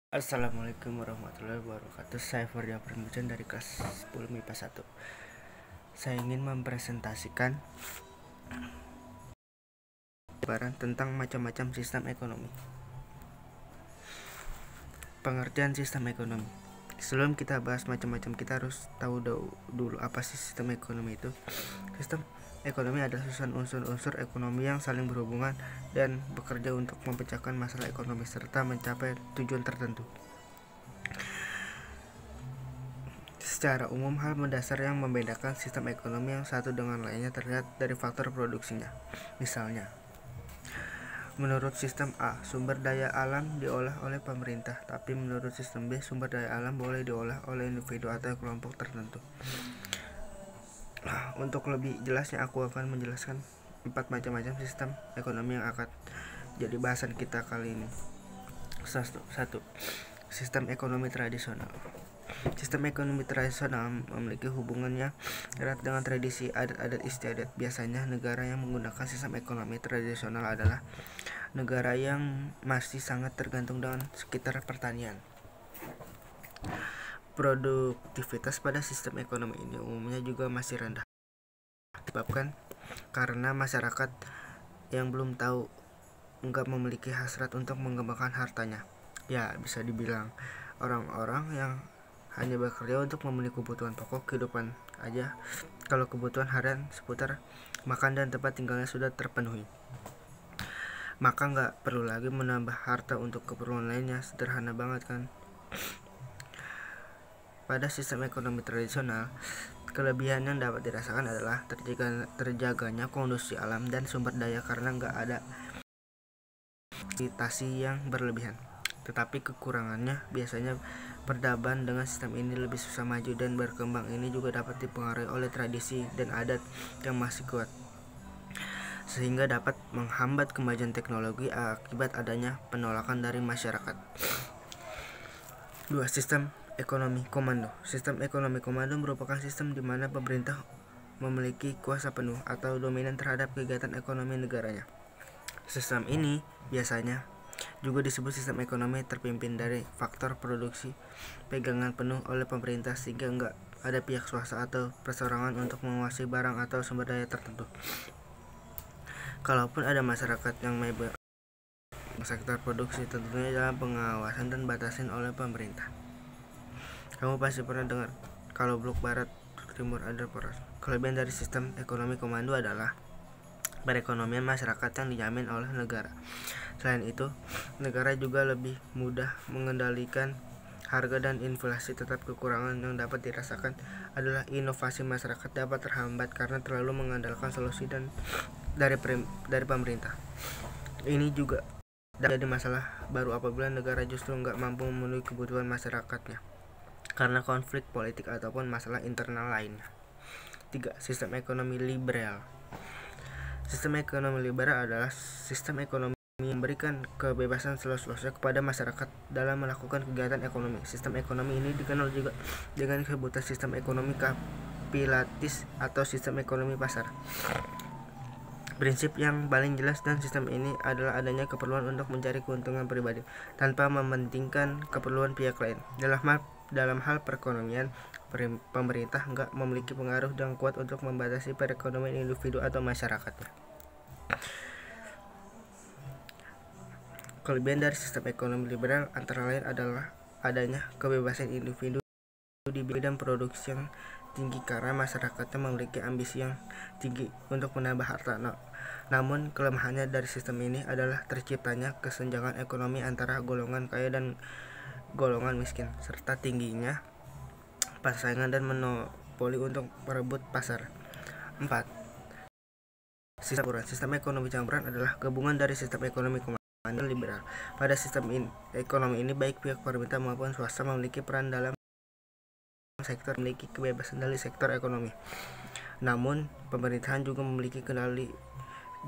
Assalamualaikum warahmatullahi wabarakatuh. Saya Fardia Pramudjan dari kelas 10 MIPA 1. Saya ingin mempresentasikan gambaran tentang macam-macam sistem ekonomi. Pengertian sistem ekonomi. Sebelum kita bahas macam-macam, kita harus tahu dulu apa sih sistem ekonomi itu. Sistem ekonomi adalah susunan unsur-unsur ekonomi yang saling berhubungan dan bekerja untuk memecahkan masalah ekonomi serta mencapai tujuan tertentu. Secara umum, hal mendasar yang membedakan sistem ekonomi yang satu dengan lainnya terlihat dari faktor produksinya. Misalnya, menurut sistem A, sumber daya alam diolah oleh pemerintah, tapi menurut sistem B, sumber daya alam boleh diolah oleh individu atau kelompok tertentu. Untuk lebih jelasnya, aku akan menjelaskan 4 macam-macam sistem ekonomi yang akan jadi bahasan kita kali ini. 1. Sistem ekonomi tradisional. Sistem ekonomi tradisional memiliki hubungannya erat dengan tradisi, adat-adat istiadat. Biasanya negara yang menggunakan sistem ekonomi tradisional adalah negara yang masih sangat tergantung dengan sekitar pertanian. Produktivitas pada sistem ekonomi ini umumnya juga masih rendah, disebabkan karena masyarakat yang belum tahu nggak memiliki hasrat untuk mengembangkan hartanya. Ya, bisa dibilang orang-orang yang hanya bekerja untuk memenuhi kebutuhan pokok kehidupan aja. Kalau kebutuhan harian seputar makan dan tempat tinggalnya sudah terpenuhi, maka nggak perlu lagi menambah harta untuk keperluan lainnya. Sederhana banget kan? Pada sistem ekonomi tradisional, kelebihan yang dapat dirasakan adalah terjaganya kondisi alam dan sumber daya karena nggak ada eksploitasi yang berlebihan. Tetapi kekurangannya biasanya peradaban dengan sistem ini lebih susah maju dan berkembang. Ini juga dapat dipengaruhi oleh tradisi dan adat yang masih kuat, sehingga dapat menghambat kemajuan teknologi akibat adanya penolakan dari masyarakat. 2. Sistem ekonomi komando. Sistem ekonomi komando merupakan sistem di mana pemerintah memiliki kuasa penuh atau dominan terhadap kegiatan ekonomi negaranya. Sistem ini biasanya juga disebut sistem ekonomi terpimpin dari faktor produksi pegangan penuh oleh pemerintah, sehingga enggak ada pihak swasta atau perseorangan untuk menguasai barang atau sumber daya tertentu. Kalaupun ada masyarakat yang sektor produksi, tentunya dalam pengawasan dan batasin oleh pemerintah. Kamu pasti pernah dengar kalau blok barat timur ada poros. Kelebihan dari sistem ekonomi komando adalah perekonomian masyarakat yang dijamin oleh negara. Selain itu, negara juga lebih mudah mengendalikan harga dan inflasi. Tetap kekurangan yang dapat dirasakan adalah inovasi masyarakat dapat terhambat karena terlalu mengandalkan solusi dari pemerintah. Ini juga jadi masalah baru apabila negara justru nggak mampu memenuhi kebutuhan masyarakatnya karena konflik politik ataupun masalah internal lainnya. 3. Sistem ekonomi liberal. Sistem ekonomi liberal adalah sistem ekonomi yang memberikan kebebasan seluas-luasnya kepada masyarakat dalam melakukan kegiatan ekonomi. Sistem ekonomi ini dikenal juga dengan sebutan sistem ekonomi kapitalistis atau sistem ekonomi pasar. Prinsip yang paling jelas dan sistem ini adalah adanya keperluan untuk mencari keuntungan pribadi tanpa mementingkan keperluan pihak lain. Dalam hal perekonomian, pemerintah nggak memiliki pengaruh yang kuat untuk membatasi perekonomian individu atau masyarakatnya. Kelebihan dari sistem ekonomi liberal antara lain adalah adanya kebebasan individu di bidang produksi yang tinggi karena masyarakatnya memiliki ambisi yang tinggi untuk menambah harta. Namun kelemahannya dari sistem ini adalah terciptanya kesenjangan ekonomi antara golongan kaya dan golongan miskin, serta tingginya persaingan dan monopoli untuk merebut pasar. 4. Sistem ekonomi campuran adalah gabungan dari sistem ekonomi komando dan liberal. Pada sistem ekonomi ini, baik pihak pemerintah maupun swasta memiliki peran dalam sektor, memiliki kebebasan dari sektor ekonomi. Namun, pemerintahan juga memiliki kendali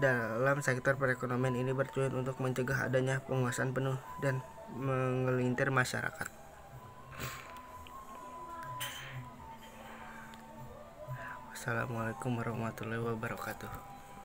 dalam sektor perekonomian. Ini bertujuan untuk mencegah adanya penguasaan penuh dan mengelintir masyarakat. Assalamualaikum warahmatullahi wabarakatuh.